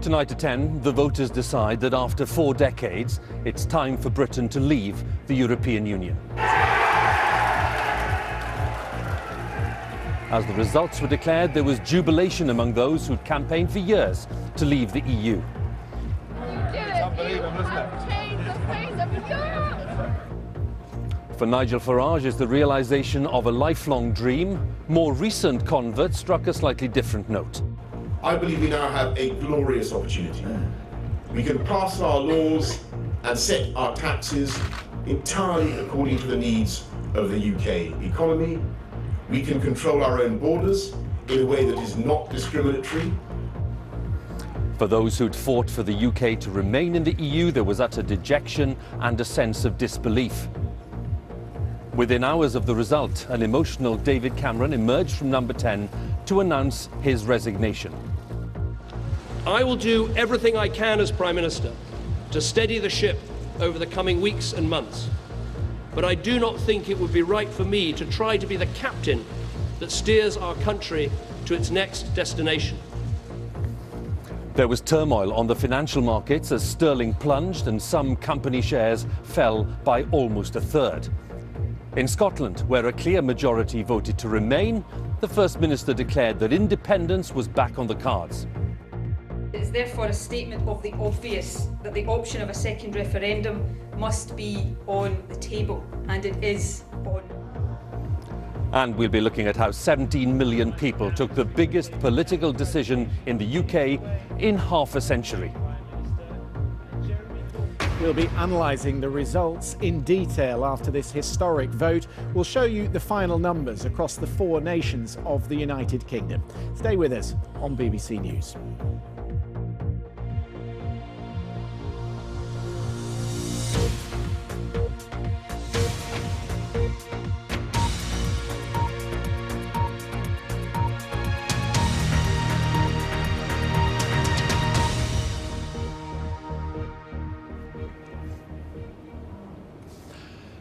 Tonight at 10, the voters decide that after 4 decades, it's time for Britain to leave the European Union. As the results were declared, there was jubilation among those who'd campaigned for years to leave the EU. For Nigel Farage, it's the realisation of a lifelong dream. More recent converts struck a slightly different note. I believe we now have a glorious opportunity. We can pass our laws and set our taxes entirely according to the needs of the UK economy. We can control our own borders in a way that is not discriminatory. For those who'd fought for the UK to remain in the EU, there was utter dejection and a sense of disbelief. Within hours of the result, an emotional David Cameron emerged from number 10 to announce his resignation. I will do everything I can as Prime Minister to steady the ship over the coming weeks and months. But I do not think it would be right for me to try to be the captain that steers our country to its next destination. There was turmoil on the financial markets as sterling plunged and some company shares fell by almost a third. In Scotland, where a clear majority voted to remain, the First Minister declared that independence was back on the cards. It is therefore a statement of the obvious that the option of a second referendum must be on the table, and it is on. And we'll be looking at how 17 million people took the biggest political decision in the UK in half a century. We'll be analysing the results in detail after this historic vote. We'll show you the final numbers across the 4 nations of the United Kingdom. Stay with us on BBC News.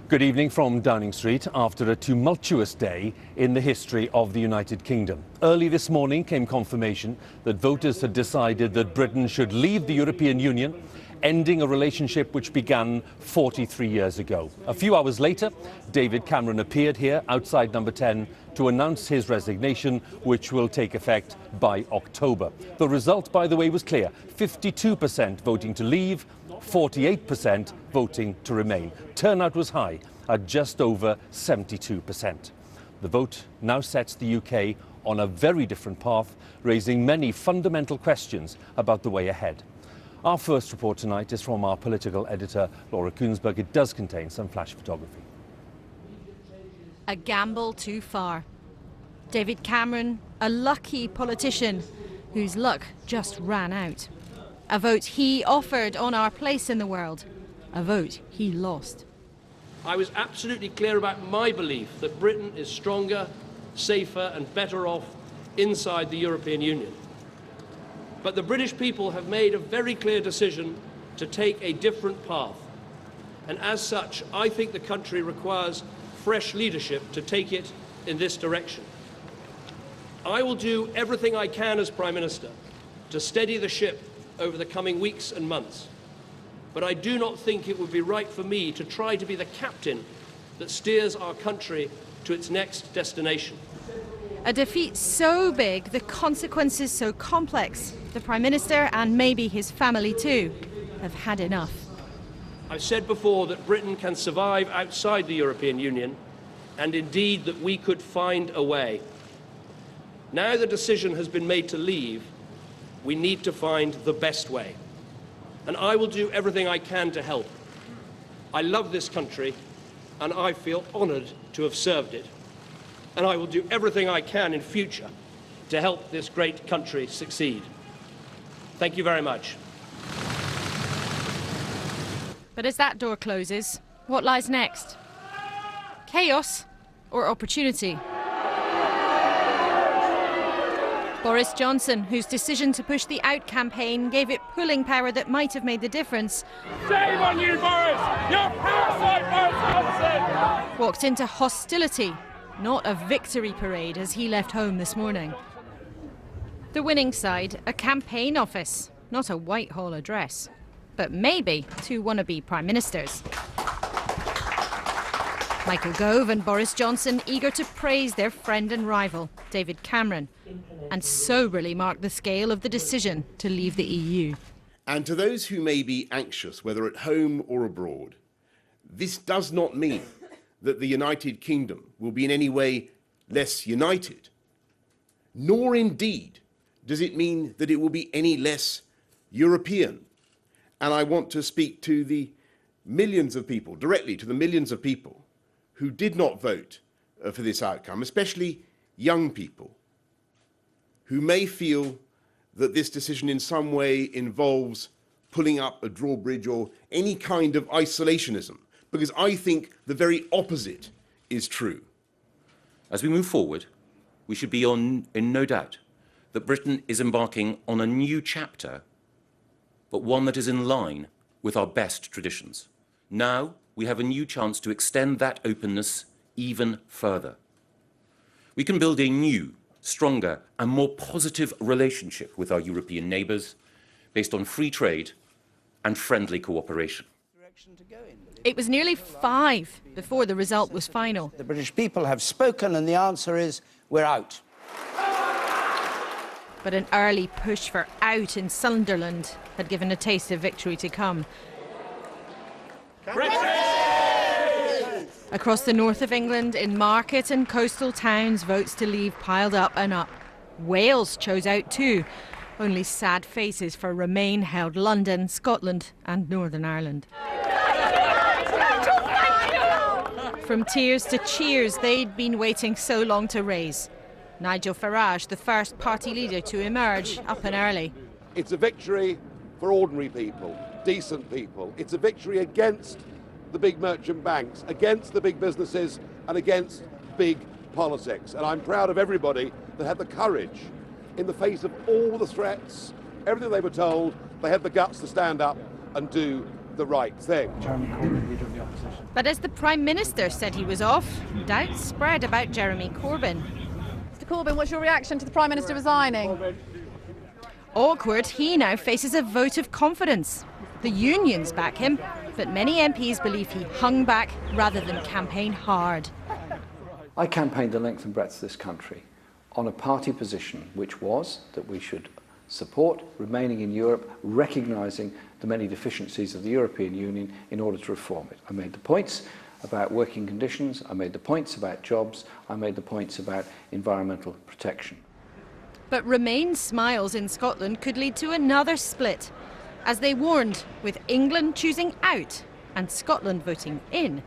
Good evening from Downing Street after a tumultuous day in the history of the United Kingdom. Early this morning came confirmation that voters had decided that Britain should leave the European Union, ending a relationship which began 43 years ago. A few hours later, David Cameron appeared here outside number 10 to announce his resignation, which will take effect by October. The result, by the way, was clear. 52% voting to leave, 48% voting to remain. Turnout was high at just over 72%. The vote now sets the UK on a very different path, raising many fundamental questions about the way ahead. Our first report tonight is from our political editor, Laura Kuensberg. It does contain some flash photography. A gamble too far. David Cameron, a lucky politician whose luck just ran out. A vote he offered on our place in the world. A vote he lost. I was absolutely clear about my belief that Britain is stronger, safer and better off inside the European Union. But the British people have made a very clear decision to take a different path. And as such, I think the country requires fresh leadership to take it in this direction. I will do everything I can as Prime Minister to steady the ship over the coming weeks and months. But I do not think it would be right for me to try to be the captain that steers our country to its next destination. A defeat so big, the consequences so complex, the Prime Minister, and maybe his family too, have had enough. I've said before that Britain can survive outside the European Union, and indeed that we could find a way. Now the decision has been made to leave, we need to find the best way. And I will do everything I can to help. I love this country, and I feel honoured to have served it. And I will do everything I can in future to help this great country succeed. Thank you very much. But as that door closes, what lies next? Chaos or opportunity? Boris Johnson, whose decision to push the Out campaign gave it pulling power that might have made the difference. Shame on you, Boris! You're parasite, Boris Johnson! Walked into hostility, not a victory parade as he left home this morning. The winning side, a campaign office, not a Whitehall address. But maybe 2 wannabe prime ministers. Michael Gove and Boris Johnson eager to praise their friend and rival, David Cameron, and soberly mark the scale of the decision to leave the EU. And to those who may be anxious, whether at home or abroad, this does not mean that the United Kingdom will be in any way less united, nor indeed does it mean that it will be any less European. And I want to speak to the millions of people, directly to the millions of people who did not vote for this outcome, especially young people, who may feel that this decision in some way involves pulling up a drawbridge or any kind of isolationism, because I think the very opposite is true. As we move forward, we should be in no doubt that Britain is embarking on a new chapter, but one that is in line with our best traditions. Now we have a new chance to extend that openness even further. We can build a new, stronger and more positive relationship with our European neighbours based on free trade and friendly cooperation. It was nearly 5 before the result was final. The British people have spoken and the answer is we're out. But an early push for out in Sunderland had given a taste of victory to come. Brexit! Across the north of England, in market and coastal towns, votes to leave piled up and up. Wales chose out too. Only sad faces for Remain held London, Scotland and Northern Ireland. From tears to cheers they'd been waiting so long to raise. Nigel Farage, the first party leader to emerge, up and early. It's a victory for ordinary people, decent people. It's a victory against the big merchant banks, against the big businesses and against big politics. And I'm proud of everybody that had the courage, in the face of all the threats, everything they were told, they had the guts to stand up and do the right thing. But as the Prime Minister said he was off, doubts spread about Jeremy Corbyn. Mr Corbyn, what's your reaction to the Prime Minister resigning? Awkward, he now faces a vote of confidence. The unions back him, but many MPs believe he hung back rather than campaign hard. I campaigned the length and breadth of this country on a party position which was that we should support remaining in Europe, recognising the many deficiencies of the European Union in order to reform it. I made the points about working conditions, I made the points about jobs, I made the points about environmental protection. But Remain smiles in Scotland could lead to another split. As they warned, with England choosing out and Scotland voting in,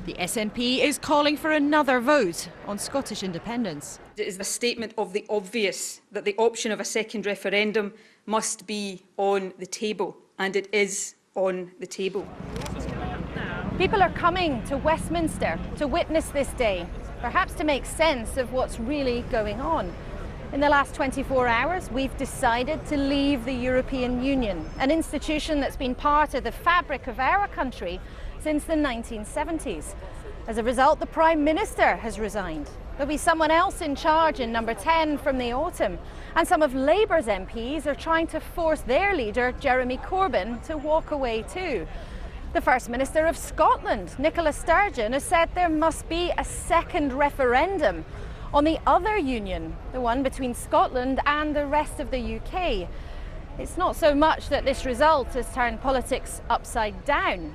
the SNP is calling for another vote on Scottish independence. It is a statement of the obvious that the option of a second referendum must be on the table, and it is on the table. People are coming to Westminster to witness this day, perhaps to make sense of what's really going on. In the last 24 hours, we've decided to leave the European Union, an institution that's been part of the fabric of our country since the 1970s. As a result, the Prime Minister has resigned. There'll be someone else in charge in number 10 from the autumn, and some of Labour's MPs are trying to force their leader, Jeremy Corbyn, to walk away too. The First Minister of Scotland, Nicola Sturgeon, has said there must be a second referendum on the other union, the one between Scotland and the rest of the UK. It's not so much that this result has turned politics upside down,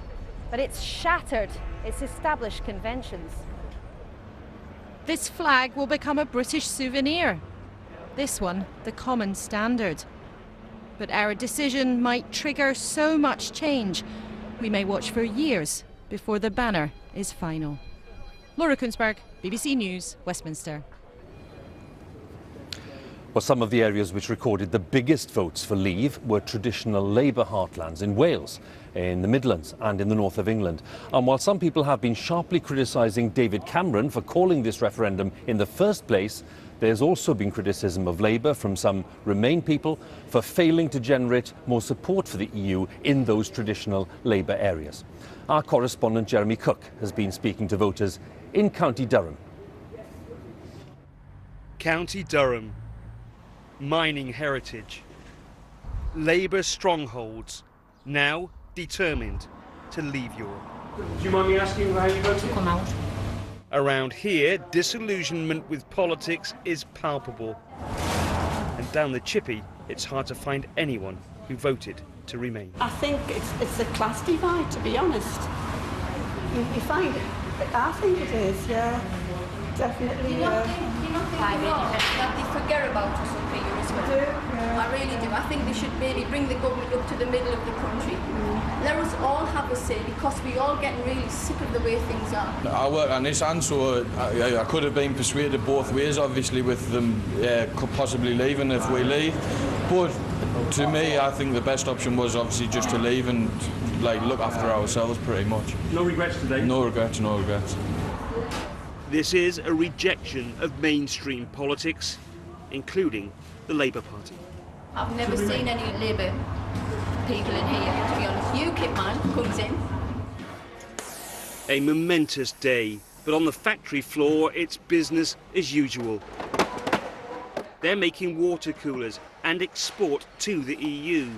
but it's shattered its established conventions. This flag will become a British souvenir. This one, the common standard. But our decision might trigger so much change, we may watch for years before the banner is final. Laura Kunzberg, BBC News, Westminster. Well, some of the areas which recorded the biggest votes for leave were traditional Labour heartlands in Wales, in the Midlands and in the north of England. And while some people have been sharply criticising David Cameron for calling this referendum in the first place, there's also been criticism of Labour from some Remain people for failing to generate more support for the EU in those traditional Labour areas. Our correspondent Jeremy Cook has been speaking to voters in County Durham. County Durham, mining heritage. Labour strongholds, now determined to leave Europe. Do you mind me asking how you voted? Come out. Around here, disillusionment with politics is palpable. And down the Chippy, it's hard to find anyone who voted to remain. I think it's a class divide, to be honest. You find it? I think it is, yeah. Definitely. That they forget about us up here as well. I really do. I think they should maybe bring the government up to the middle of the country. Let us all have a say, because we're all getting really sick of the way things are. I work on this hand, so I could have been persuaded both ways, obviously, with them possibly leaving if we leave. But to me, I think the best option was obviously just to leave and look after ourselves pretty much. No regrets today? No regrets, no regrets. This is a rejection of mainstream politics, including the Labour Party. I've never seen any Labour people in here, to be honest. UKIP man comes in. A momentous day, but on the factory floor, it's business as usual. They're making water coolers and export to the EU.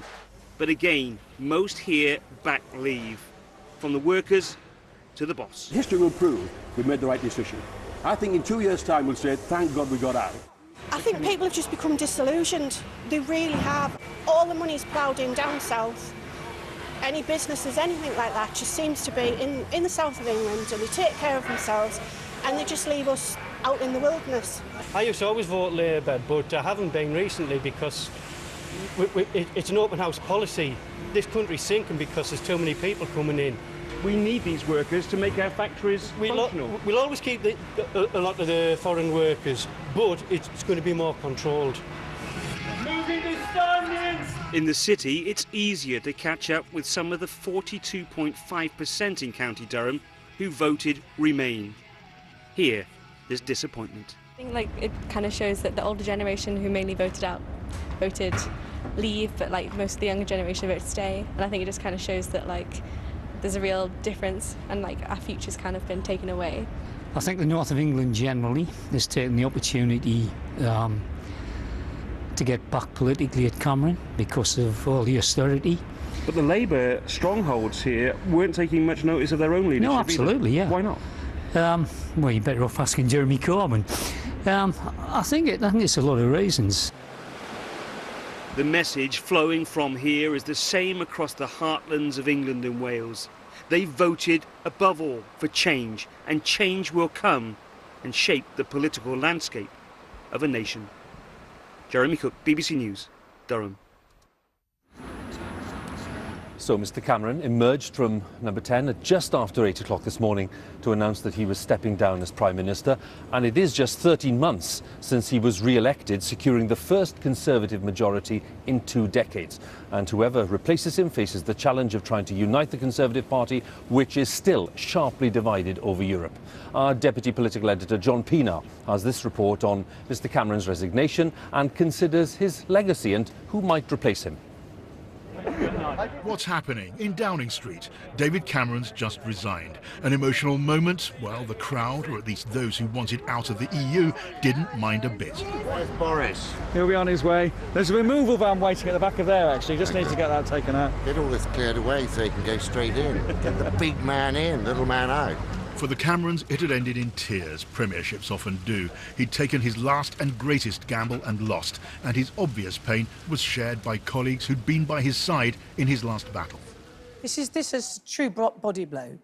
But again, most here back leave, from the workers to the boss. History will prove we made the right decision. I think in 2 years' time we'll say, thank God we got out. I think people have just become disillusioned. They really have. All the money's ploughed in down south. Any businesses, anything like that, just seems to be in the south of England, and they take care of themselves and they just leave us out in the wilderness. I used to always vote Labour, but I haven't been recently because it's an open house policy. This country's sinking because there's too many people coming in. We need these workers to make our factories functional. We'll always keep a lot of the foreign workers, but it's going to be more controlled. Moving the standings! In the city, it's easier to catch up with some of the 42.5% in County Durham who voted Remain. Here, there's disappointment. I think it kind of shows that the older generation who mainly voted leave, but most of the younger generation voted stay. And I think it just kind of shows that there's a real difference, and our future's kind of been taken away. I think the north of England generally has taken the opportunity to get back politically at Cameron because of all the austerity. But the Labour strongholds here weren't taking much notice of their own leadership. No, absolutely, either. yeah. Why not? Well, you're better off asking Jeremy Corbyn. I think it's a lot of reasons. The message flowing from here is the same across the heartlands of England and Wales. They voted, above all, for change, and change will come and shape the political landscape of a nation. Jeremy Cook, BBC News, Durham. So Mr Cameron emerged from number 10 at just after 8 o'clock this morning to announce that he was stepping down as Prime Minister, and it is just 13 months since he was re-elected, securing the first Conservative majority in 2 decades. And whoever replaces him faces the challenge of trying to unite the Conservative Party, which is still sharply divided over Europe. Our Deputy Political Editor John Pienaar has this report on Mr Cameron's resignation and considers his legacy and who might replace him. What's happening in Downing Street? David Cameron's just resigned. An emotional moment? Well, the crowd, or at least those who wanted out of the EU, didn't mind a bit. Where's Boris? He'll be on his way. There's a removal van waiting at the back of there, actually. Just needs to get that taken out. Get all this cleared away so he can go straight in. Get the big man in, little man out. For the Camerons, it had ended in tears. Premierships often do. He'd taken his last and greatest gamble and lost, and his obvious pain was shared by colleagues who'd been by his side in his last battle. This is a true body blow,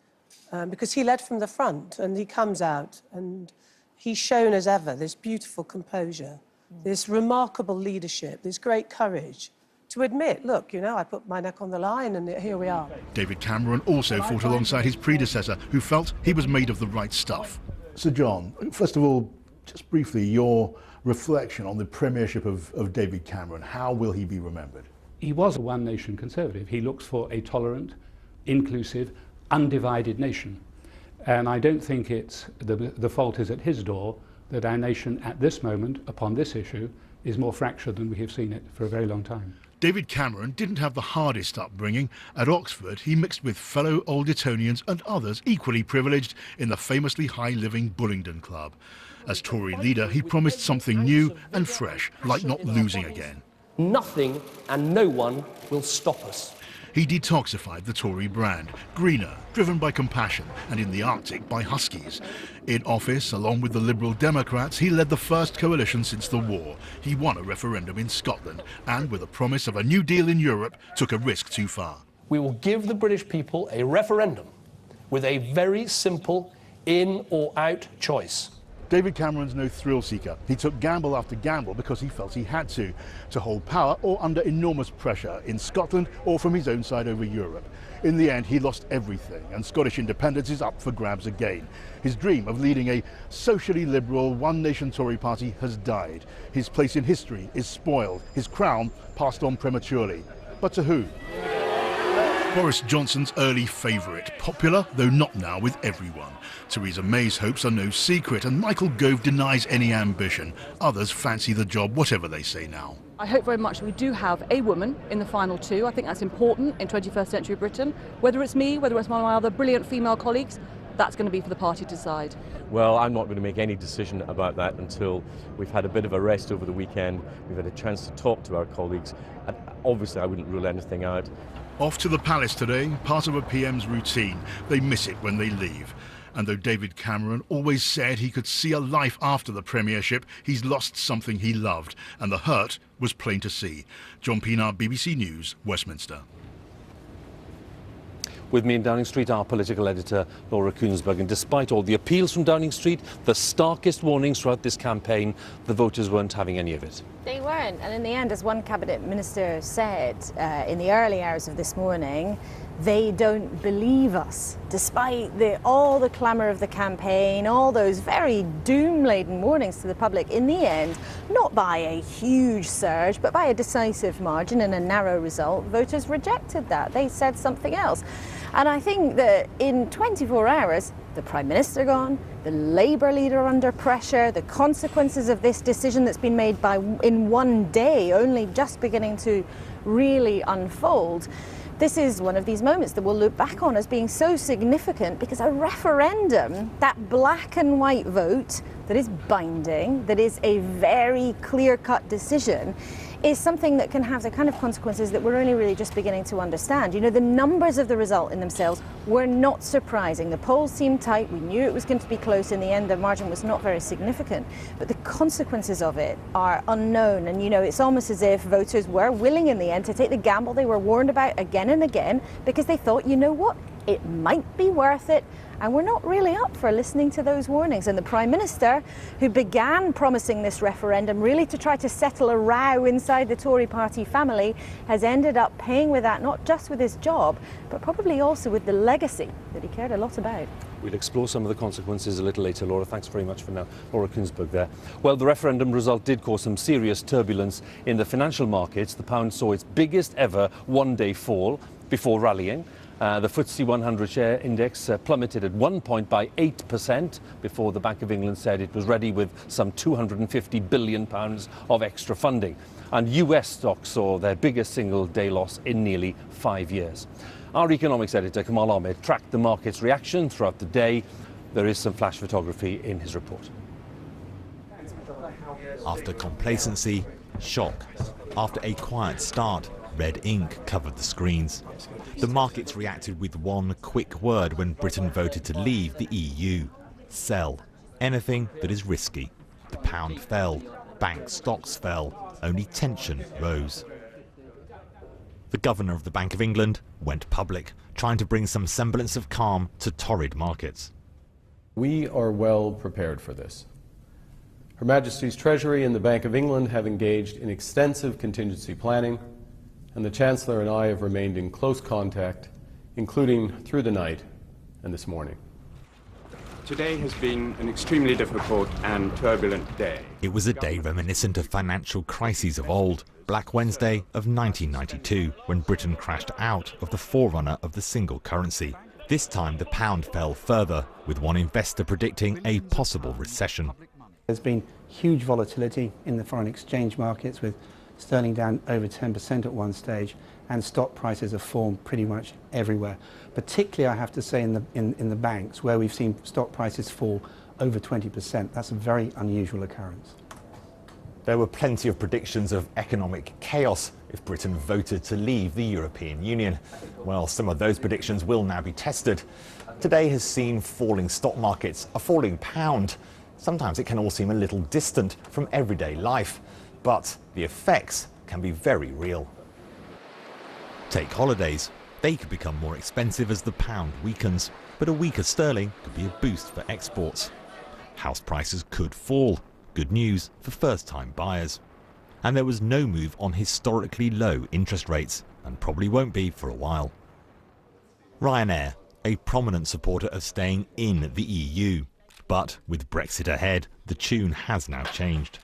because he led from the front, and he comes out, and he's shown as ever this beautiful composure, this remarkable leadership, this great courage to admit, look, I put my neck on the line and here we are. David Cameron also fought alongside his predecessor, who felt he was made of the right stuff. Sir John, first of all, just briefly, your reflection on the premiership of David Cameron. How will he be remembered? He was a one-nation Conservative. He looks for a tolerant, inclusive, undivided nation. And I don't think it's the fault is at his door that our nation at this moment, upon this issue, is more fractured than we have seen it for a very long time. David Cameron didn't have the hardest upbringing. At Oxford, he mixed with fellow Old Etonians and others equally privileged in the famously high-living Bullingdon Club. As Tory leader, he promised something new and fresh, like not losing again. Nothing and no one will stop us. He detoxified the Tory brand, greener, driven by compassion, and in the Arctic by huskies. In office, along with the Liberal Democrats, he led the first coalition since the war. He won a referendum in Scotland, and with a promise of a new deal in Europe, took a risk too far. We will give the British people a referendum with a very simple in or out choice. David Cameron's no thrill seeker. He took gamble after gamble because he felt he had to hold power or under enormous pressure in Scotland or from his own side over Europe. In the end, he lost everything, and Scottish independence is up for grabs again. His dream of leading a socially liberal one-nation Tory party has died. His place in history is spoiled, his crown passed on prematurely. But to who? Boris Johnson's early favourite, popular, though not now with everyone. Theresa May's hopes are no secret, and Michael Gove denies any ambition. Others fancy the job, whatever they say now. I hope very much we do have a woman in the final two. I think that's important in 21st century Britain. Whether it's me, whether it's one of my other brilliant female colleagues, that's going to be for the party to decide. Well, I'm not going to make any decision about that until we've had a bit of a rest over the weekend. We've had a chance to talk to our colleagues. And obviously, I wouldn't rule anything out. Off to the palace today, part of a PM's routine. They miss it when they leave. And though David Cameron always said he could see a life after the premiership, he's lost something he loved, and the hurt was plain to see. John Pienaar, BBC News, Westminster. With me in Downing Street, our political editor, Laura Kuenssberg. And despite all the appeals from Downing Street, the starkest warnings throughout this campaign, the voters weren't having any of it. They weren't. And in the end, as one cabinet minister said in the early hours of this morning, they don't believe us. Despite all the clamour of the campaign, all those very doom-laden warnings to the public, in the end, not by a huge surge, but by a decisive margin and a narrow result, voters rejected that. They said something else. And I think that in 24 hours, the Prime Minister gone, the Labour leader under pressure, the consequences of this decision that's been made in one day, only just beginning to really unfold. This is one of these moments that we'll look back on as being so significant, because a referendum, that black and white vote that is binding, that is a very clear-cut decision, is something that can have the kind of consequences that we're only really just beginning to understand. You know, the numbers of the result in themselves were not surprising. The polls seemed tight. We knew it was going to be close. In the end, the margin was not very significant. But the consequences of it are unknown. And, you know, it's almost as if voters were willing in the end to take the gamble they were warned about again and again, because they thought, you know what, it might be worth it. And we're not really up for listening to those warnings. And the Prime Minister, who began promising this referendum really to try to settle a row inside the Tory party family, has ended up paying with that, not just with his job, but probably also with the legacy that he cared a lot about. We'll explore some of the consequences a little later, Laura. Thanks very much for now. Laura Kuenssberg there. Well, the referendum result did cause some serious turbulence in the financial markets. The pound saw its biggest ever one-day fall before rallying. The FTSE 100 share index plummeted at one point by 8% before the Bank of England said it was ready with some £250 billion of extra funding. And US stocks saw their biggest single day loss in nearly 5 years. Our economics editor, Kamal Ahmed, tracked the market's reaction throughout the day. There is some flash photography in his report. After complacency, shock. After a quiet start, red ink covered the screens. The markets reacted with one quick word when Britain voted to leave the EU: sell. Anything that is risky. The pound fell, bank stocks fell, only tension rose. The Governor of the Bank of England went public, trying to bring some semblance of calm to torrid markets. We are well prepared for this. Her Majesty's Treasury and the Bank of England have engaged in extensive contingency planning, and the Chancellor and I have remained in close contact, including through the night and this morning. Today has been an extremely difficult and turbulent day. It was a day reminiscent of financial crises of old, Black Wednesday of 1992, when Britain crashed out of the forerunner of the single currency. This time the pound fell further, with one investor predicting a possible recession. There's been huge volatility in the foreign exchange markets, with sterling down over 10% at one stage, and stock prices have fallen pretty much everywhere. Particularly, I have to say, in the banks, where we've seen stock prices fall over 20%. That's a very unusual occurrence. There were plenty of predictions of economic chaos if Britain voted to leave the European Union. Well, some of those predictions will now be tested. Today has seen falling stock markets, a falling pound. Sometimes it can all seem a little distant from everyday life, but the effects can be very real. Take holidays. They could become more expensive as the pound weakens, but a weaker sterling could be a boost for exports. House prices could fall. Good news for first-time buyers. And there was no move on historically low interest rates, and probably won't be for a while. Ryanair, a prominent supporter of staying in the EU. But with Brexit ahead, the tune has now changed.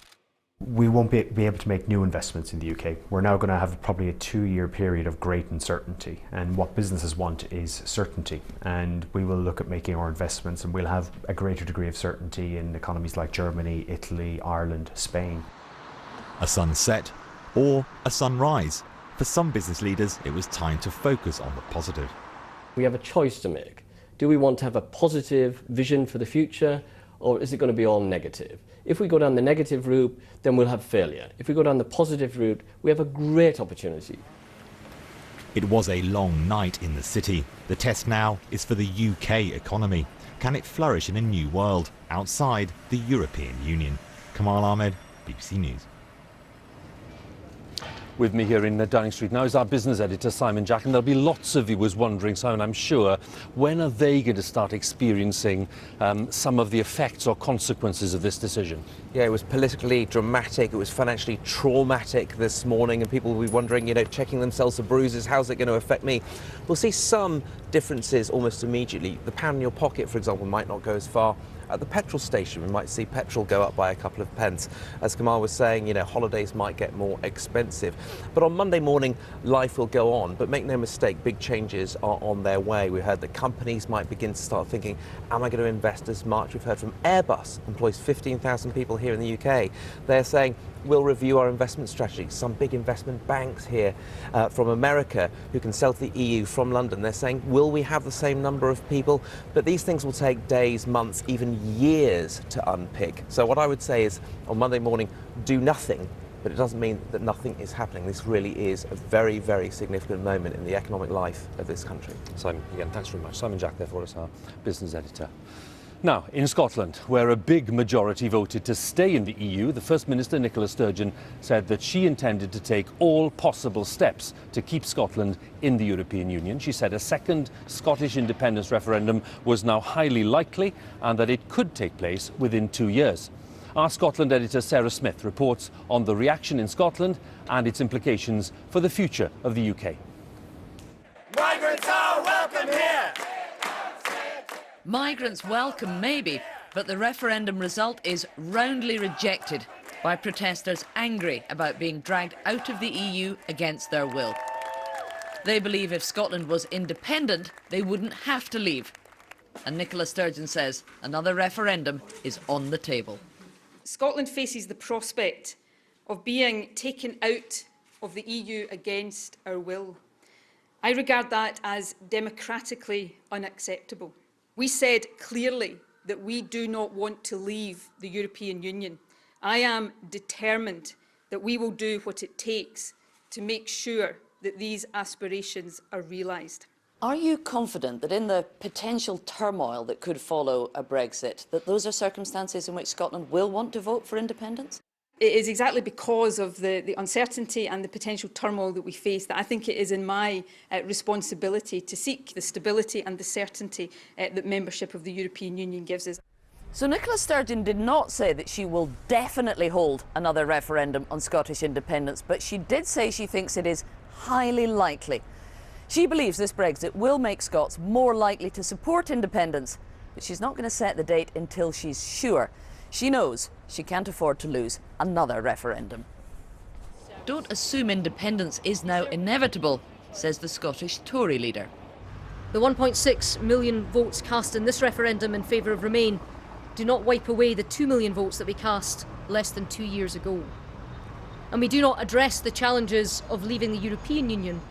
We won't be able to make new investments in the UK. We're now going to have probably a 2-year period of great uncertainty, and what businesses want is certainty, and we will look at making our investments and we'll have a greater degree of certainty in economies like Germany, Italy, Ireland, Spain. A sunset or a sunrise. For some business leaders, it was time to focus on the positive. We have a choice to make. Do we want to have a positive vision for the future, or is it going to be all negative? If we go down the negative route, then we'll have failure. If we go down the positive route, we have a great opportunity. It was a long night in the city. The test now is for the UK economy. Can it flourish in a new world outside the European Union? Kamal Ahmed, BBC News. With me here in Downing Street now is our business editor, Simon Jack, and there'll be lots of viewers wondering, Simon, I'm sure, when are they going to start experiencing some of the effects or consequences of this decision? Yeah, it was politically dramatic, it was financially traumatic this morning, and people will be wondering, checking themselves for bruises, how's it going to affect me? We'll see some differences almost immediately. The pound in your pocket, for example, might not go as far. At the petrol station, we might see petrol go up by a couple of pence. As Kamal was saying, holidays might get more expensive. But on Monday morning, life will go on. But make no mistake, big changes are on their way. We heard that companies might begin to start thinking, am I going to invest as much? We've heard from Airbus, employs 15,000 people here in the UK. They're saying, we'll review our investment strategy. Some big investment banks here from America who can sell to the EU from London, they're saying, will we have the same number of people? But these things will take days, months, even years to unpick. So what I would say is, on Monday morning, do nothing, but it doesn't mean that nothing is happening. This really is a very, very significant moment in the economic life of this country. Simon, again, thanks very much. Simon Jack there for us, our business editor. Now, in Scotland, where a big majority voted to stay in the EU, the First Minister, Nicola Sturgeon, said that she intended to take all possible steps to keep Scotland in the European Union. She said a second Scottish independence referendum was now highly likely and that it could take place within 2 years. Our Scotland editor, Sarah Smith, reports on the reaction in Scotland and its implications for the future of the UK. Migrants are welcome here! Migrants welcome, maybe, but the referendum result is roundly rejected by protesters angry about being dragged out of the EU against their will. They believe if Scotland was independent, they wouldn't have to leave. And Nicola Sturgeon says another referendum is on the table. Scotland faces the prospect of being taken out of the EU against our will. I regard that as democratically unacceptable. We said clearly that we do not want to leave the European Union. I am determined that we will do what it takes to make sure that these aspirations are realised. Are you confident that in the potential turmoil that could follow a Brexit, that those are circumstances in which Scotland will want to vote for independence? It is exactly because of the uncertainty and the potential turmoil that we face that I think it is in my responsibility to seek the stability and the certainty that membership of the European Union gives us. So Nicola Sturgeon did not say that she will definitely hold another referendum on Scottish independence, but she did say she thinks it is highly likely. She believes this Brexit will make Scots more likely to support independence, but she's not going to set the date until she's sure. She knows she can't afford to lose another referendum. Don't assume independence is now inevitable, says the Scottish Tory leader. The 1.6 million votes cast in this referendum in favour of Remain do not wipe away the 2 million votes that we cast less than 2 years ago. And we do not address the challenges of leaving the European Union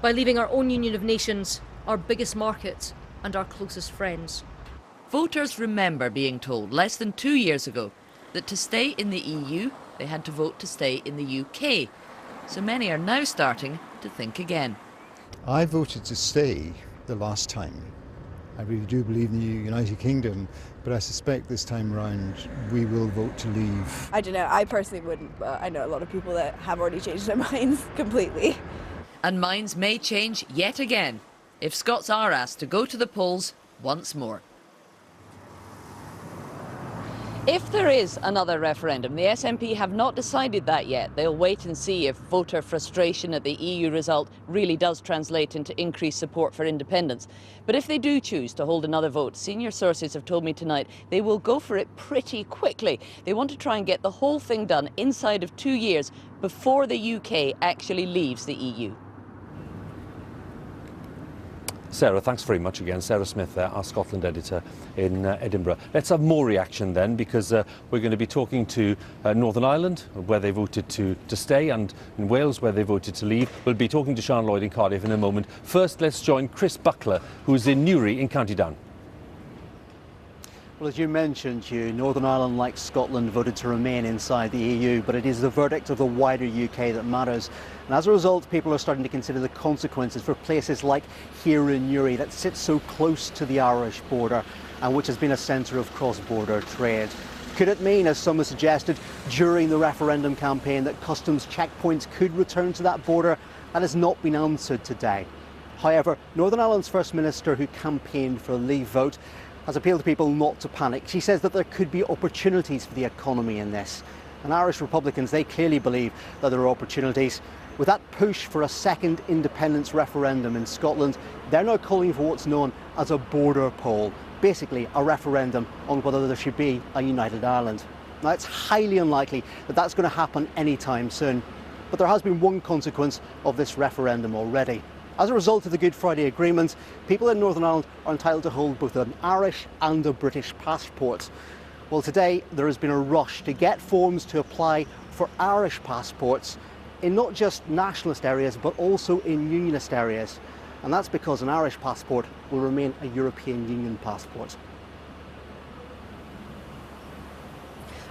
by leaving our own Union of Nations, our biggest market and our closest friends. Voters remember being told less than 2 years ago that to stay in the EU they had to vote to stay in the UK. So many are now starting to think again. I voted to stay the last time. I really do believe in the United Kingdom, but I suspect this time around we will vote to leave. I don't know, I personally wouldn't, but I know a lot of people that have already changed their minds completely. And minds may change yet again if Scots are asked to go to the polls once more. If there is another referendum, the SNP have not decided that yet. They'll wait and see if voter frustration at the EU result really does translate into increased support for independence. But if they do choose to hold another vote, senior sources have told me tonight they will go for it pretty quickly. They want to try and get the whole thing done inside of 2 years before the UK actually leaves the EU. Sarah, thanks very much again. Sarah Smith, our Scotland editor in Edinburgh. Let's have more reaction then, because we're going to be talking to Northern Ireland, where they voted to stay, and in Wales, where they voted to leave. We'll be talking to Sian Lloyd in Cardiff in a moment. First, let's join Chris Buckler, who's in Newry in County Down. Well, as you mentioned, Huw, Northern Ireland, like Scotland, voted to remain inside the EU, but it is the verdict of the wider UK that matters. And as a result, people are starting to consider the consequences for places like here in Newry, that sits so close to the Irish border and which has been a centre of cross-border trade. Could it mean, as some have suggested during the referendum campaign, that customs checkpoints could return to that border? That has not been answered today. However, Northern Ireland's First Minister, who campaigned for a leave vote, has appealed to people not to panic. She says that there could be opportunities for the economy in this. And Irish Republicans, they clearly believe that there are opportunities. With that push for a second independence referendum in Scotland, they're now calling for what's known as a border poll, basically a referendum on whether there should be a united Ireland. Now, it's highly unlikely that that's going to happen anytime soon, but there has been one consequence of this referendum already. As a result of the Good Friday Agreement, people in Northern Ireland are entitled to hold both an Irish and a British passport. Well, today there has been a rush to get forms to apply for Irish passports in not just nationalist areas, but also in unionist areas. And that's because an Irish passport will remain a European Union passport.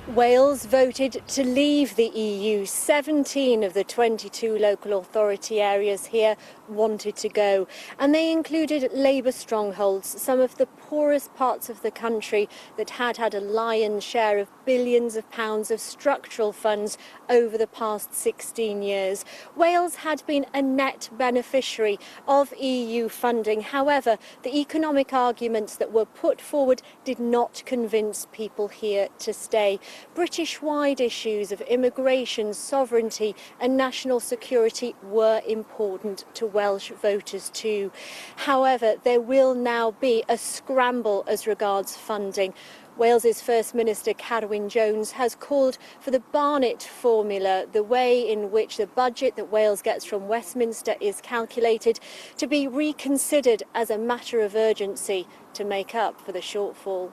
Wales voted to leave the EU. 17 of the 22 local authority areas here wanted to go, and they included Labour strongholds, some of the poorest parts of the country that had a lion's share of billions of pounds of structural funds over the past 16 years. Wales had been a net beneficiary of EU funding. However, the economic arguments that were put forward did not convince people here to stay. British-wide issues of immigration, sovereignty and national security were important to Welsh voters too. However, there will now be a scramble as regards funding. Wales's First Minister Carwyn Jones has called for the Barnett formula, the way in which the budget that Wales gets from Westminster is calculated, to be reconsidered as a matter of urgency to make up for the shortfall.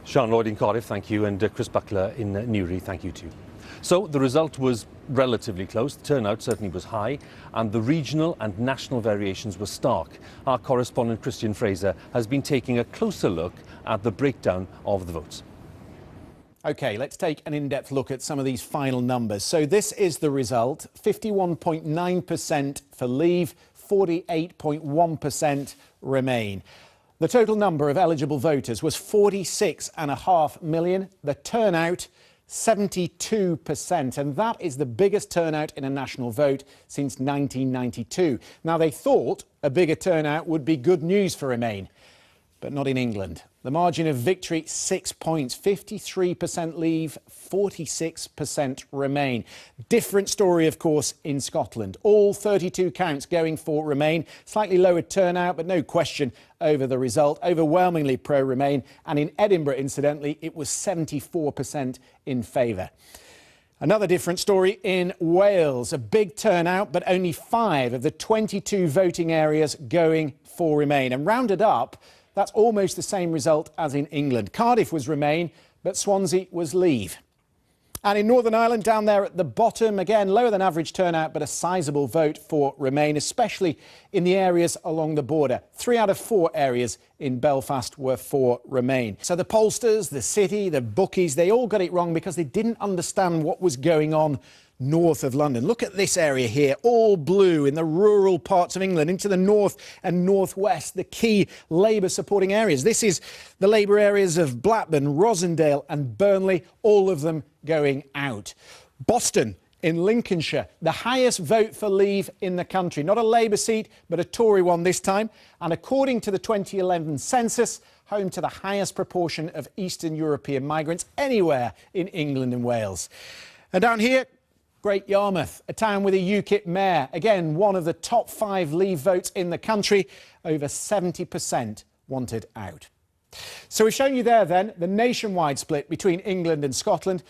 Sian Lloyd in Cardiff, thank you, and Chris Buckler in Newry, thank you too. So the result was relatively close. The turnout certainly was high, and the regional and national variations were stark. Our correspondent Christian Fraser has been taking a closer look at the breakdown of the votes. OK, let's take an in-depth look at some of these final numbers. So this is the result: 51.9% for Leave, 48.1% Remain. The total number of eligible voters was 46.5 million. The turnout, 72%, and that is the biggest turnout in a national vote since 1992. Now, they thought a bigger turnout would be good news for Remain, but not in England. The margin of victory, 6 points, 53% Leave, 46% Remain. Different story, of course, in Scotland. All 32 counts going for Remain. Slightly lower turnout, but no question over the result. Overwhelmingly pro-Remain. And in Edinburgh, incidentally, it was 74% in favour. Another different story in Wales. A big turnout, but only 5 of the 22 voting areas going for Remain. And rounded up, that's almost the same result as in England. Cardiff was Remain, but Swansea was Leave. And in Northern Ireland, down there at the bottom, again, lower than average turnout, but a sizable vote for Remain, especially in the areas along the border. 3 out of 4 areas in Belfast were for Remain. So the pollsters, the city, the bookies, they all got it wrong because they didn't understand what was going on north of London. Look at this area here, all blue in the rural parts of England, into the north and northwest, the key Labour supporting areas. This is the Labour areas of Blackburn, Rosendale and Burnley, all of them going out. Boston in Lincolnshire, the highest vote for leave in the country. Not a Labour seat, but a Tory one this time. And according to the 2011 census, home to the highest proportion of Eastern European migrants anywhere in England and Wales. And down here, Great Yarmouth, a town with a UKIP mayor. Again, one of the top 5 leave votes in the country. Over 70% wanted out. So we've shown you there then the nationwide split between England and Scotland.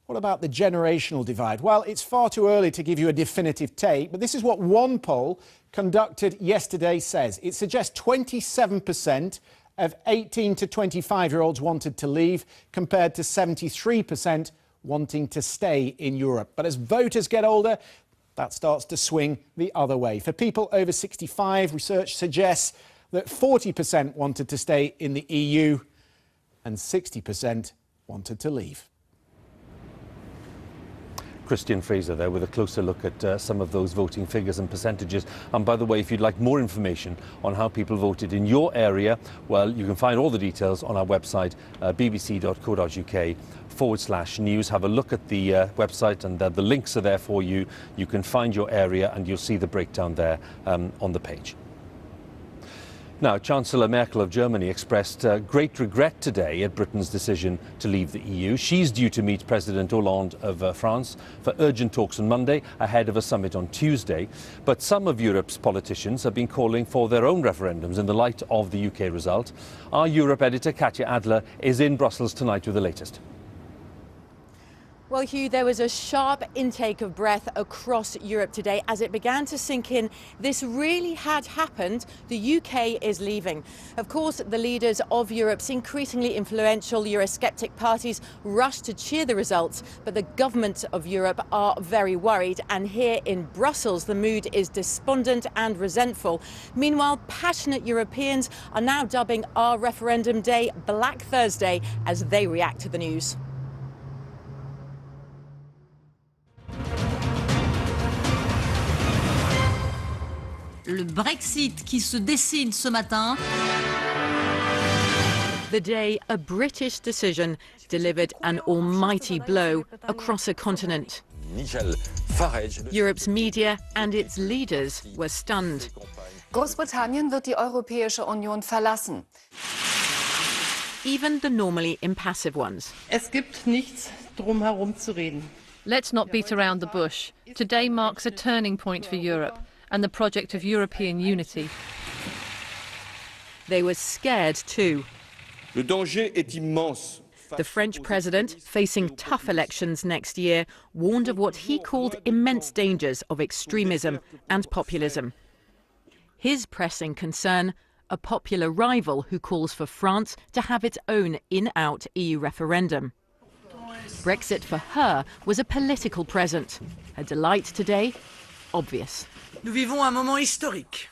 What about the generational divide? Well, it's far too early to give you a definitive take, but this is what one poll conducted yesterday says. It suggests 27% of 18 to 25-year-olds wanted to leave, compared to 73% wanting to stay in Europe. But as voters get older, that starts to swing the other way. For people over 65, research suggests that 40% wanted to stay in the EU and 60% wanted to leave. Christian Fraser there with a closer look at some of those voting figures and percentages. And by the way, if you'd like more information on how people voted in your area, well, you can find all the details on our website, bbc.co.uk/news. Have a look at the website, and the links are there for you. You can find your area and you'll see the breakdown there on the page. Now, Chancellor Merkel of Germany expressed great regret today at Britain's decision to leave the EU. She's due to meet President Hollande of France for urgent talks on Monday, ahead of a summit on Tuesday. But some of Europe's politicians have been calling for their own referendums in the light of the UK result. Our Europe editor, Katja Adler, is in Brussels tonight with the latest. Well, Huw, there was a sharp intake of breath across Europe today as it began to sink in. This really had happened. The UK is leaving. Of course, the leaders of Europe's increasingly influential Eurosceptic parties rushed to cheer the results, but the governments of Europe are very worried. And here in Brussels, the mood is despondent and resentful. Meanwhile, passionate Europeans are now dubbing our referendum day Black Thursday as they react to the news. Le Brexit qui se décide ce matin. The day a British decision delivered an almighty blow across a continent. Europe's media and its leaders were stunned. Großbritannien wird die Europäische Union verlassen. Even the normally impassive ones. Es gibt nichts drum herum zu reden. Let's not beat around the bush. Today marks a turning point for Europe and the project of European unity. They were scared too. Le danger est immense. The French president, facing tough elections next year, warned of what he called immense dangers of extremism and populism. His pressing concern, a popular rival who calls for France to have its own in-out EU referendum. Brexit for her was a political present. Her delight today, obvious. Nous vivons un moment historique.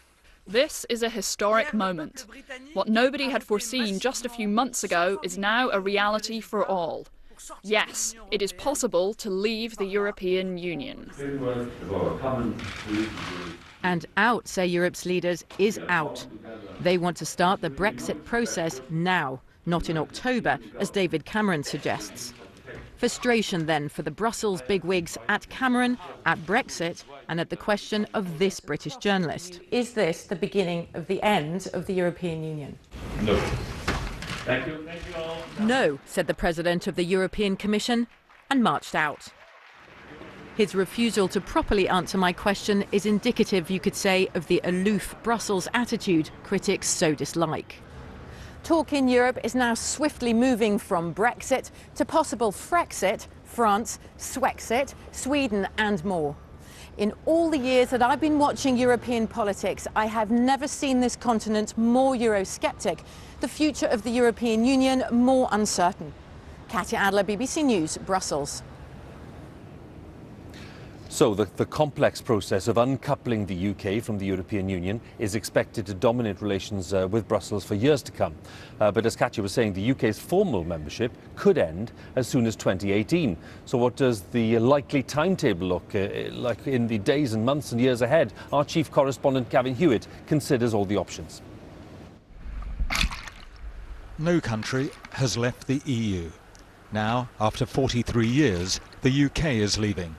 This is a historic moment. What nobody had foreseen just a few months ago is now a reality for all. Yes, it is possible to leave the European Union. And out, say Europe's leaders, is out. They want to start the Brexit process now, not in October, as David Cameron suggests. Frustration then for the Brussels bigwigs at Cameron, at Brexit, and at the question of this British journalist. Is this the beginning of the end of the European Union? No. Thank you. Thank you all. No, said the President of the European Commission, and marched out. His refusal to properly answer my question is indicative, you could say, of the aloof Brussels attitude critics so dislike. Talk in Europe is now swiftly moving from Brexit to possible Frexit, France, Swexit, Sweden and more. In all the years that I've been watching European politics, I have never seen this continent more Eurosceptic, the future of the European Union more uncertain. Katja Adler, BBC News, Brussels. So the complex process of uncoupling the UK from the European Union is expected to dominate relations with Brussels for years to come. But as Katja was saying, the UK's formal membership could end as soon as 2018. So what does the likely timetable look like in the days and months and years ahead? Our chief correspondent Gavin Hewitt considers all the options. No country has left the EU. Now, after 43 years, the UK is leaving.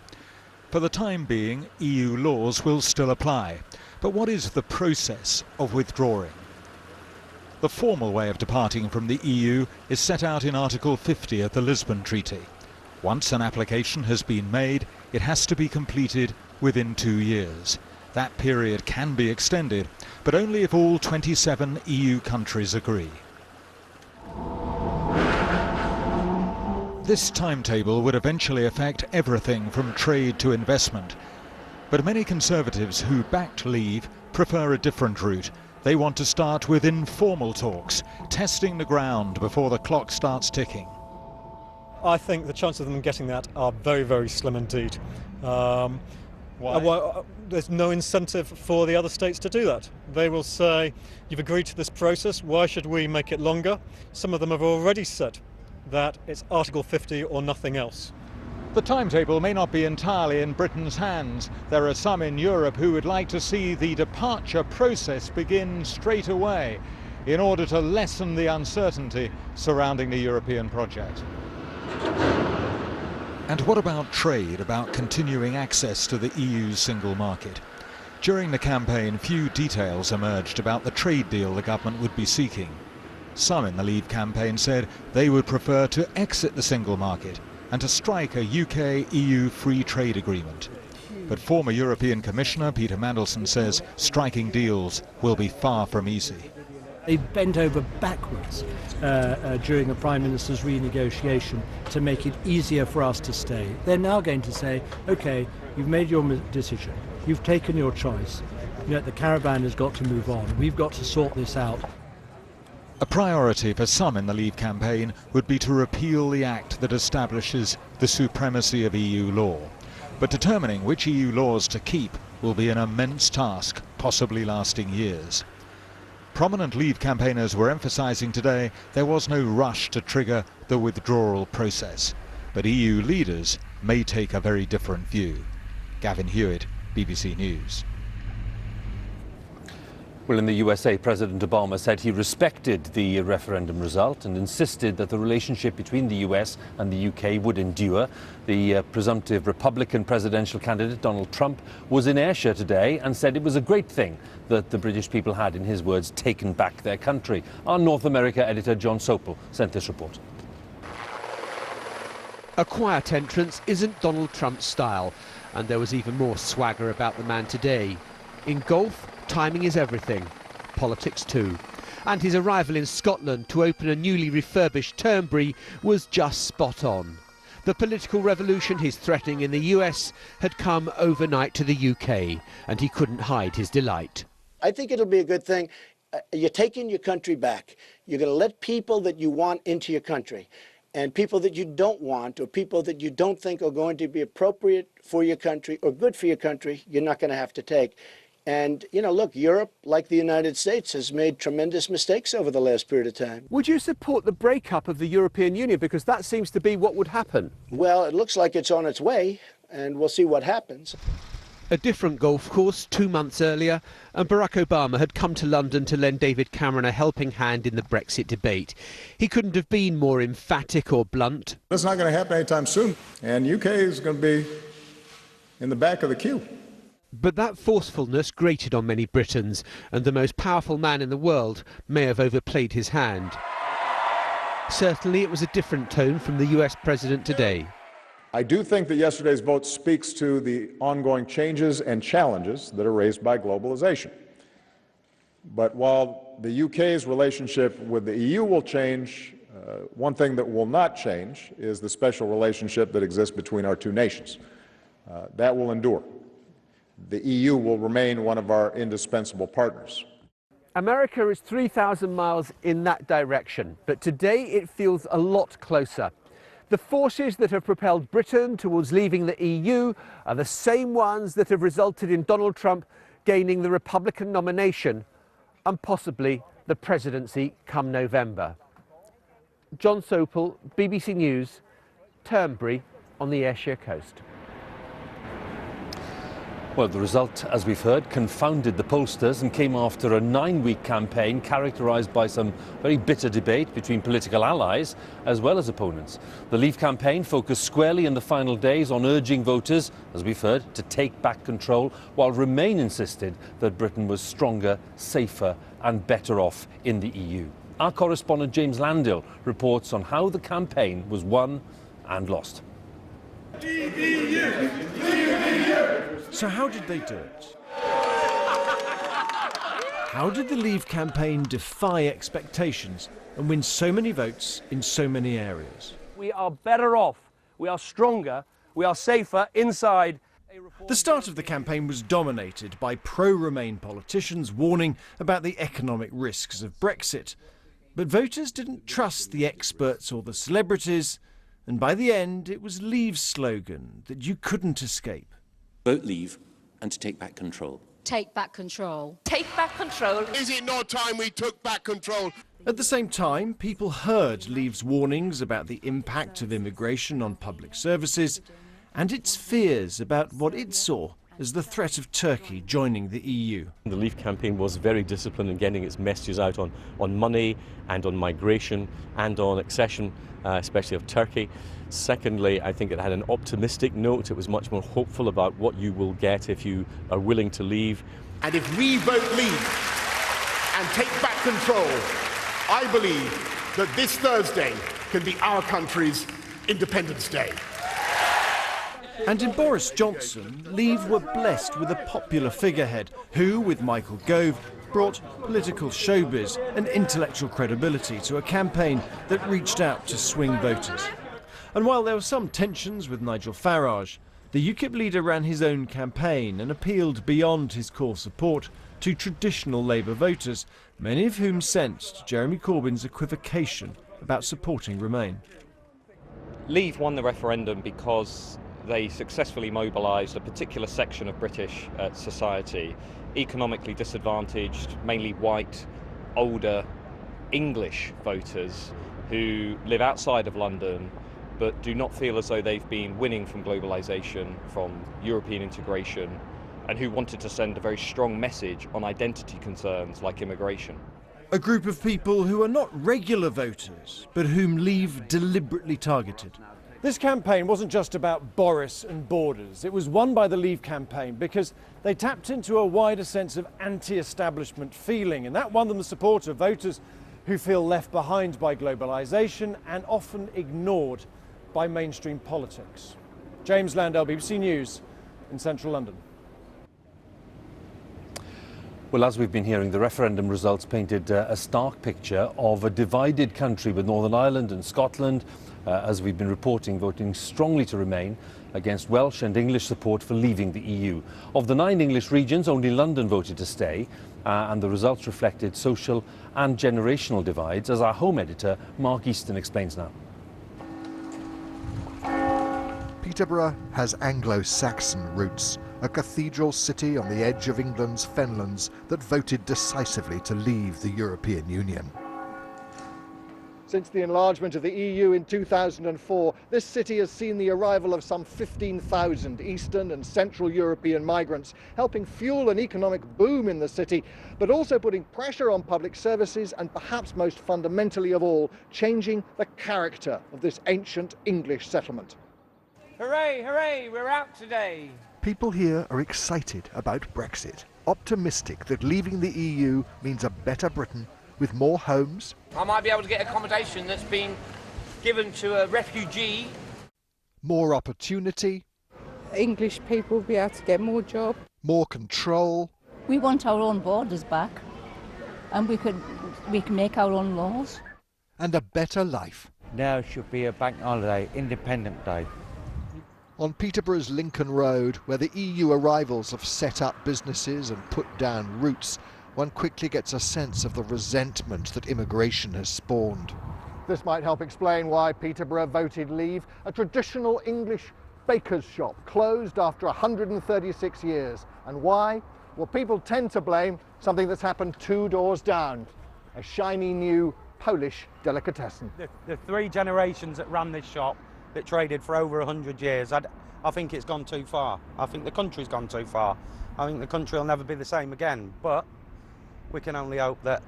For the time being, EU laws will still apply. But what is the process of withdrawing? The formal way of departing from the EU is set out in Article 50 of the Lisbon Treaty. Once an application has been made, it has to be completed within 2 years. That period can be extended, but only if all 27 EU countries agree. This timetable would eventually affect everything from trade to investment. But many Conservatives who backed leave prefer a different route. They want to start with informal talks, testing the ground before the clock starts ticking. I think the chances of them getting that are very, very slim indeed. Why? There's no incentive for the other states to do that. They will say, you've agreed to this process, why should we make it longer? Some of them have already said that it's Article 50 or nothing else. The timetable may not be entirely in Britain's hands. There are some in Europe who would like to see the departure process begin straight away in order to lessen the uncertainty surrounding the European project. And what about trade, about continuing access to the EU's single market? During the campaign, few details emerged about the trade deal the government would be seeking. Some in the Leave campaign said they would prefer to exit the single market and to strike a UK-EU free trade agreement. But former European Commissioner Peter Mandelson says striking deals will be far from easy. They bent over backwards during the Prime Minister's renegotiation to make it easier for us to stay. They're now going to say, OK, you've made your decision, you've taken your choice, the caravan has got to move on, we've got to sort this out. A priority for some in the Leave campaign would be to repeal the act that establishes the supremacy of EU law. But determining which EU laws to keep will be an immense task, possibly lasting years. Prominent Leave campaigners were emphasising today there was no rush to trigger the withdrawal process. But EU leaders may take a very different view. Gavin Hewitt, BBC News. Well, in the USA, President Obama said he respected the referendum result and insisted that the relationship between the US and the UK would endure. The presumptive Republican presidential candidate, Donald Trump, was in Ayrshire today and said it was a great thing that the British people had, in his words, taken back their country. Our North America editor, John Sopel, sent this report. A quiet entrance isn't Donald Trump's style, and there was even more swagger about the man today. In golf, timing is everything, politics too. And his arrival in Scotland to open a newly refurbished Turnberry was just spot on. The political revolution he's threatening in the US had come overnight to the UK, and he couldn't hide his delight. I think it'll be a good thing. You're taking your country back. You're going to let people that you want into your country, and people that you don't want, or people that you don't think are going to be appropriate for your country or good for your country, you're not going to have to take. And, look, Europe, like the United States, has made tremendous mistakes over the last period of time. Would you support the breakup of the European Union? Because that seems to be what would happen. Well, it looks like it's on its way, and we'll see what happens. A different golf course 2 months earlier, and Barack Obama had come to London to lend David Cameron a helping hand in the Brexit debate. He couldn't have been more emphatic or blunt. That's not going to happen anytime soon, and UK is going to be in the back of the queue. But that forcefulness grated on many Britons, and the most powerful man in the world may have overplayed his hand. Certainly it was a different tone from the US president today. I do think that yesterday's vote speaks to the ongoing changes and challenges that are raised by globalization. But while the UK's relationship with the EU will change, one thing that will not change is the special relationship that exists between our two nations. That will endure. The EU will remain one of our indispensable partners. America is 3,000 miles in that direction, but today it feels a lot closer. The forces that have propelled Britain towards leaving the EU are the same ones that have resulted in Donald Trump gaining the Republican nomination and possibly the presidency come November. John Sopel, BBC News, Turnberry on the Ayrshire coast. Well, the result, as we've heard, confounded the pollsters and came after a 9-week campaign characterised by some very bitter debate between political allies as well as opponents. The Leave campaign focused squarely in the final days on urging voters, as we've heard, to take back control, while Remain insisted that Britain was stronger, safer and better off in the EU. Our correspondent James Landale reports on how the campaign was won and lost. So how did they do it? How did the Leave campaign defy expectations and win so many votes in so many areas? We are better off, we are stronger, we are safer inside. The start of the campaign was dominated by pro-Remain politicians warning about the economic risks of Brexit. But voters didn't trust the experts or the celebrities, and by the end it was Leave's slogan that you couldn't escape. Vote Leave and to take back control. Take back control. Take back control. Is it not time we took back control? At the same time, people heard Leave's warnings about the impact of immigration on public services and its fears about what it saw as the threat of Turkey joining the EU. The Leave campaign was very disciplined in getting its messages out on money and on migration and on accession, especially of Turkey. Secondly, I think it had an optimistic note. It was much more hopeful about what you will get if you are willing to leave. And if we vote Leave and take back control, I believe that this Thursday can be our country's Independence Day. And in Boris Johnson, Leave were blessed with a popular figurehead who, with Michael Gove, brought political showbiz and intellectual credibility to a campaign that reached out to swing voters. And while there were some tensions with Nigel Farage, the UKIP leader ran his own campaign and appealed beyond his core support to traditional Labour voters, many of whom sensed Jeremy Corbyn's equivocation about supporting Remain. Leave won the referendum because they successfully mobilised a particular section of British society, economically disadvantaged, mainly white, older English voters who live outside of London but do not feel as though they've been winning from globalisation, from European integration, and who wanted to send a very strong message on identity concerns like immigration. A group of people who are not regular voters, but whom Leave deliberately targeted. This campaign wasn't just about Boris and borders. It was won by the Leave campaign because they tapped into a wider sense of anti-establishment feeling, and that won them the support of voters who feel left behind by globalisation and often ignored by mainstream politics. James Landale, BBC News in central London. Well, as we've been hearing, the referendum results painted a stark picture of a divided country, with Northern Ireland and Scotland, as we've been reporting, voting strongly to remain against Welsh and English support for leaving the EU. Of the 9 English regions, only London voted to stay, and the results reflected social and generational divides, as our home editor Mark Easton explains now. Peterborough has Anglo-Saxon roots, a cathedral city on the edge of England's fenlands that voted decisively to leave the European Union. Since the enlargement of the EU in 2004, this city has seen the arrival of some 15,000 Eastern and Central European migrants, helping fuel an economic boom in the city, but also putting pressure on public services and, perhaps most fundamentally of all, changing the character of this ancient English settlement. Hooray, hooray, we're out today. People here are excited about Brexit, optimistic that leaving the EU means a better Britain with more homes. I might be able to get accommodation that's been given to a refugee. More opportunity. English people will be able to get more jobs. More control. We want our own borders back, and we can make our own laws. And a better life. Now should be a bank holiday, Independence Day. On Peterborough's Lincoln Road, where the EU arrivals have set up businesses and put down roots, one quickly gets a sense of the resentment that immigration has spawned. This might help explain why Peterborough voted leave. A traditional English baker's shop closed after 136 years. And why? Well, people tend to blame something that's happened 2 doors down. A shiny new Polish delicatessen. The 3 generations that ran this shop, that traded for over 100 years, I think it's gone too far. I think the country's gone too far. I think the country will never be the same again. But we can only hope that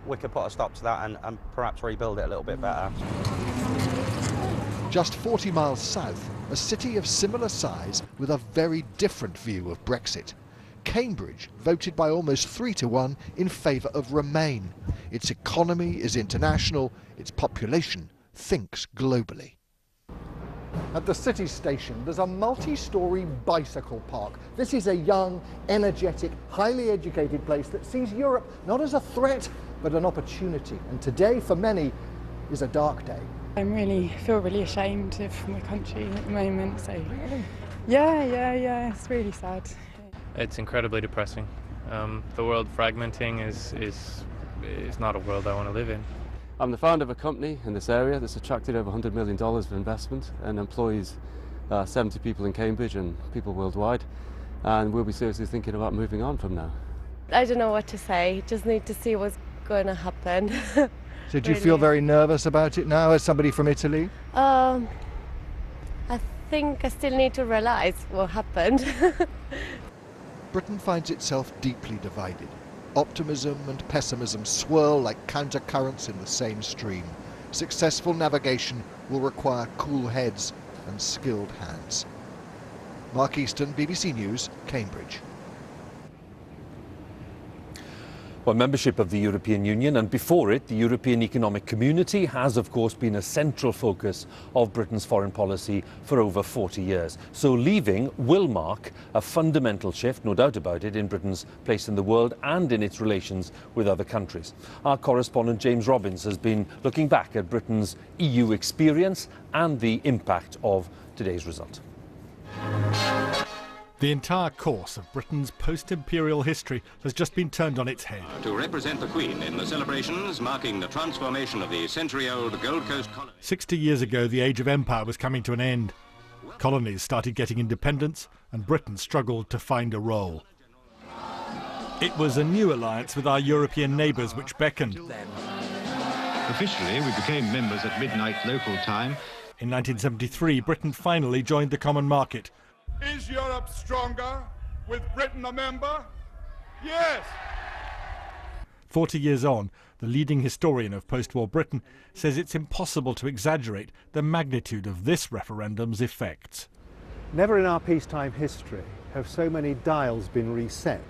we can put a stop to that and perhaps rebuild it a little bit better. Just 40 miles south, a city of similar size with a very different view of Brexit. Cambridge voted by almost 3 to 1 in favour of Remain. Its economy is international, its population thinks globally. At the city station, there's a multi-storey bicycle park. This is a young, energetic, highly educated place that sees Europe not as a threat, but an opportunity. And today, for many, is a dark day. I feel really ashamed of my country at the moment. So, yeah, it's really sad. It's incredibly depressing. The world fragmenting is not a world I want to live in. I'm the founder of a company in this area that's attracted over $100 million of investment and employs 70 people in Cambridge and people worldwide, and we'll be seriously thinking about moving on from now. I don't know what to say, just need to see what's going to happen. So do you feel very nervous about it now as somebody from Italy? I think I still need to realise what happened. Britain finds itself deeply divided. Optimism and pessimism swirl like countercurrents in the same stream. Successful navigation will require cool heads and skilled hands. Mark Easton, BBC News, Cambridge. Well, membership of the European Union and before it, the European Economic Community has, of course, been a central focus of Britain's foreign policy for over 40 years. So leaving will mark a fundamental shift, no doubt about it, in Britain's place in the world and in its relations with other countries. Our correspondent James Robbins has been looking back at Britain's EU experience and the impact of today's result. The entire course of Britain's post-imperial history has just been turned on its head. To represent the Queen in the celebrations marking the transformation of the century-old Gold Coast colony. 60 years ago, the age of empire was coming to an end. Colonies started getting independence, and Britain struggled to find a role. It was a new alliance with our European neighbours which beckoned. Officially, we became members at midnight local time. In 1973, Britain finally joined the common market. Is Europe stronger with Britain a member? Yes! 40 years on, the leading historian of post-war Britain says it's impossible to exaggerate the magnitude of this referendum's effects. Never in our peacetime history have so many dials been reset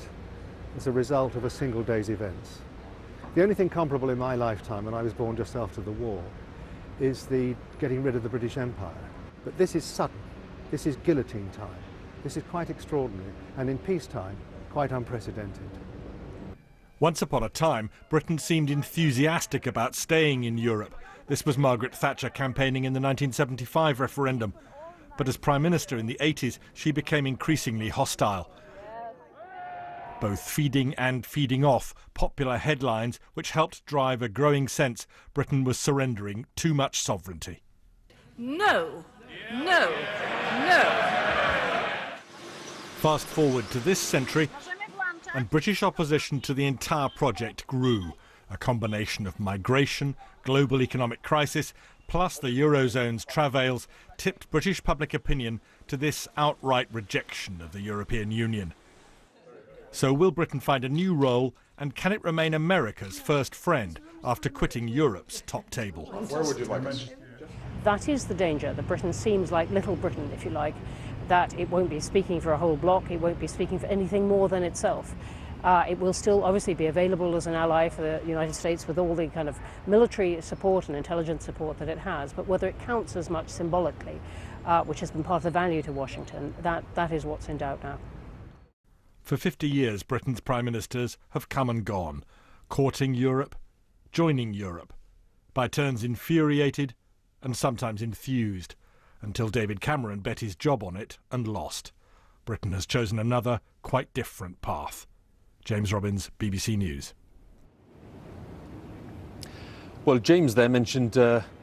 as a result of a single day's events. The only thing comparable in my lifetime, when I was born just after the war, is the getting rid of the British Empire. But this is sudden. This is guillotine time. This is quite extraordinary, and in peacetime, quite unprecedented. Once upon a time, Britain seemed enthusiastic about staying in Europe. This was Margaret Thatcher campaigning in the 1975 referendum. But as Prime Minister in the 80s, she became increasingly hostile. Both feeding and feeding off popular headlines which helped drive a growing sense Britain was surrendering too much sovereignty. No, no, no. Fast forward to this century, and British opposition to the entire project grew. A combination of migration, global economic crisis, plus the Eurozone's travails tipped British public opinion to this outright rejection of the European Union. So will Britain find a new role, and can it remain America's first friend after quitting Europe's top table? Where would you like us? That is the danger, that Britain seems like Little Britain, if you like, that it won't be speaking for a whole bloc, it won't be speaking for anything more than itself. It will still obviously be available as an ally for the United States with all the kind of military support and intelligence support that it has, but whether it counts as much symbolically, which has been part of the value to Washington, that is what's in doubt now. For 50 years, Britain's prime ministers have come and gone, courting Europe, joining Europe, by turns infuriated and sometimes enthused, until David Cameron bet his job on it and lost. Britain has chosen another, quite different path. James Robbins, BBC News. Well, James there mentioned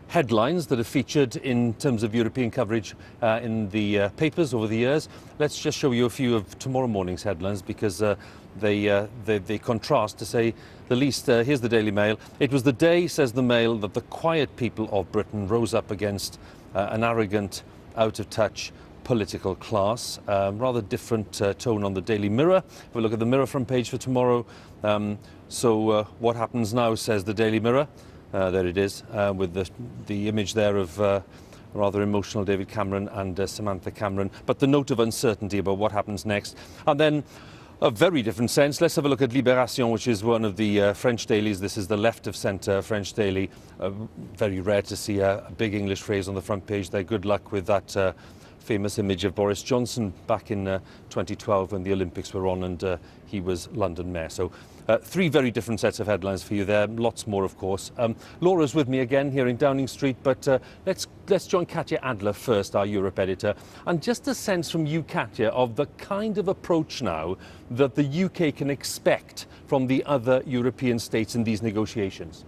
headlines that have featured in terms of European coverage in the papers over the years. Let's just show you a few of tomorrow morning's headlines because they contrast, to say the least. Here's the Daily Mail. It was the day, says the Mail, that the quiet people of Britain rose up against an arrogant, out-of-touch political class. Rather different tone on the Daily Mirror. If we look at the Mirror front page for tomorrow. What happens now, says the Daily Mirror. There it is, with the image there of rather emotional David Cameron and Samantha Cameron, but the note of uncertainty about what happens next. And then a very different sense. Let's have a look at Libération, which is one of the French dailies. This is the left of centre French daily. Very rare to see a big English phrase on the front page there. Good luck with that famous image of Boris Johnson back in 2012 when the Olympics were on and he was London Mayor. So three very different sets of headlines for you there. Lots more, of course. Laura's with me again here in Downing Street, but let's join Katya Adler first, our Europe editor. And just a sense from you, Katya, of the kind of approach now that the UK can expect from the other European states in these negotiations.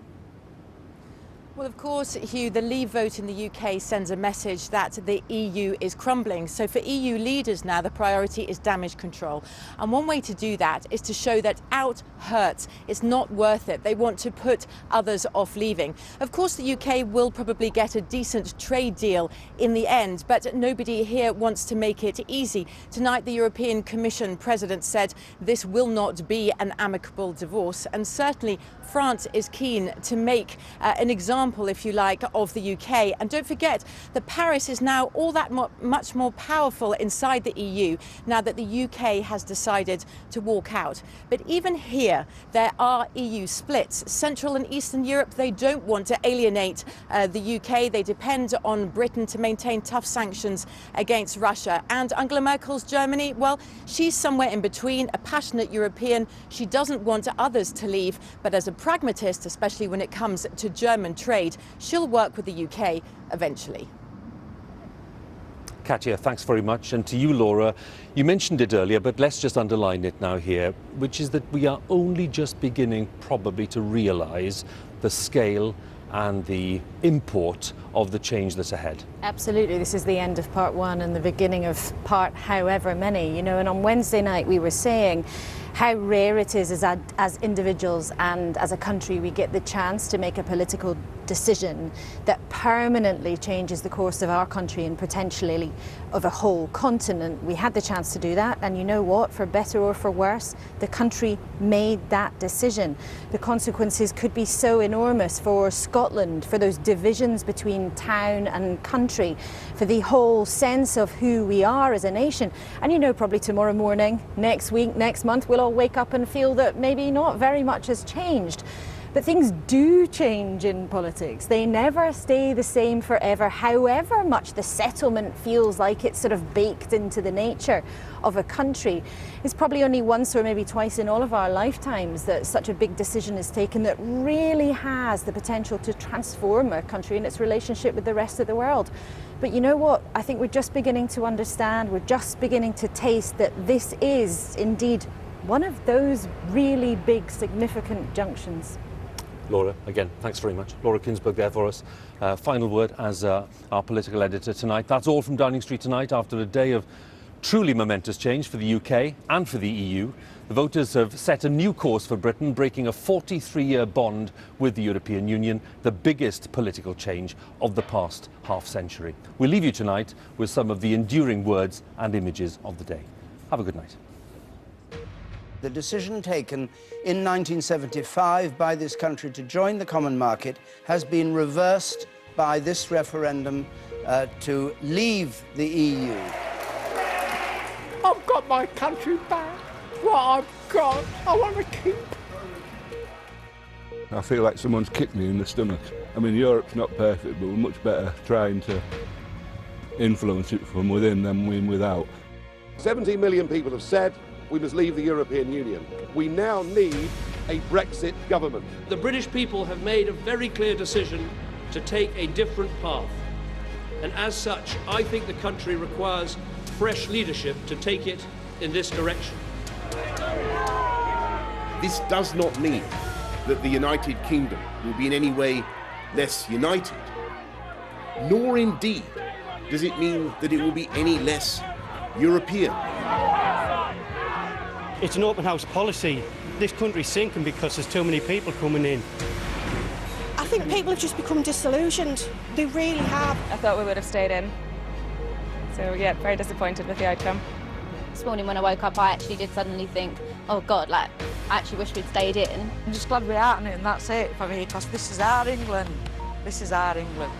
Well, of course, Huw, the Leave vote in the UK sends a message that the EU is crumbling. So for EU leaders now, the priority is damage control. And one way to do that is to show that out hurts. It's not worth it. They want to put others off leaving. Of course, the UK will probably get a decent trade deal in the end, but nobody here wants to make it easy. Tonight, the European Commission President said this will not be an amicable divorce. And certainly France is keen to make an example, if you like, of the UK. And don't forget that Paris is now all that much more powerful inside the EU now that the UK has decided to walk out. But even here, there are EU splits. Central and Eastern Europe, they don't want to alienate the UK. They depend on Britain to maintain tough sanctions against Russia. And Angela Merkel's Germany, well, she's somewhere in between, a passionate European. She doesn't want others to leave, but as a pragmatist, especially when it comes to German trade, she'll work with the UK eventually. Katya, thanks very much. And to you, Laura, you mentioned it earlier, but let's just underline it now here, which is that we are only just beginning probably to realise the scale and the import of the change that's ahead. Absolutely. This is the end of part one and the beginning of part however many, and on Wednesday night we were saying how rare it is as individuals and as a country we get the chance to make a political decision that permanently changes the course of our country and potentially of a whole continent. We had the chance to do that, and you know what, for better or for worse, the country made that decision. The consequences could be so enormous for Scotland, for those divisions between town and country, for the whole sense of who we are as a nation. And probably tomorrow morning, next week, next month, we'll all wake up and feel that maybe not very much has changed. But things do change in politics. They never stay the same forever, however much the settlement feels like it's sort of baked into the nature of a country. It's probably only once or maybe twice in all of our lifetimes that such a big decision is taken that really has the potential to transform a country and its relationship with the rest of the world. But you know what? I think we're just beginning to understand, we're just beginning to taste that this is indeed one of those really big, significant junctions. Laura, again, thanks very much. Laura Kinsberg there for us. Final word as our political editor tonight. That's all from Downing Street tonight after a day of truly momentous change for the UK and for the EU. The voters have set a new course for Britain, breaking a 43-year bond with the European Union, the biggest political change of the past half-century. We'll leave you tonight with some of the enduring words and images of the day. Have a good night. The decision taken in 1975 by this country to join the common market has been reversed by this referendum to leave the EU. I've got my country back. What I've got, I want to keep. I feel like someone's kicked me in the stomach. I mean, Europe's not perfect, but we're much better trying to influence it from within than without. 70 million people have said we must leave the European Union. We now need a Brexit government. The British people have made a very clear decision to take a different path. And as such, I think the country requires fresh leadership to take it in this direction. This does not mean that the United Kingdom will be in any way less united, nor indeed does it mean that it will be any less European. It's an open house policy. This country's sinking because there's too many people coming in. I think people have just become disillusioned. They really have. I thought we would have stayed in. So yeah, very disappointed with the outcome. This morning when I woke up, I actually did suddenly think, oh God, like, I actually wish we'd stayed in. I'm just glad we're out in it and that's it for me, because this is our England. This is our England.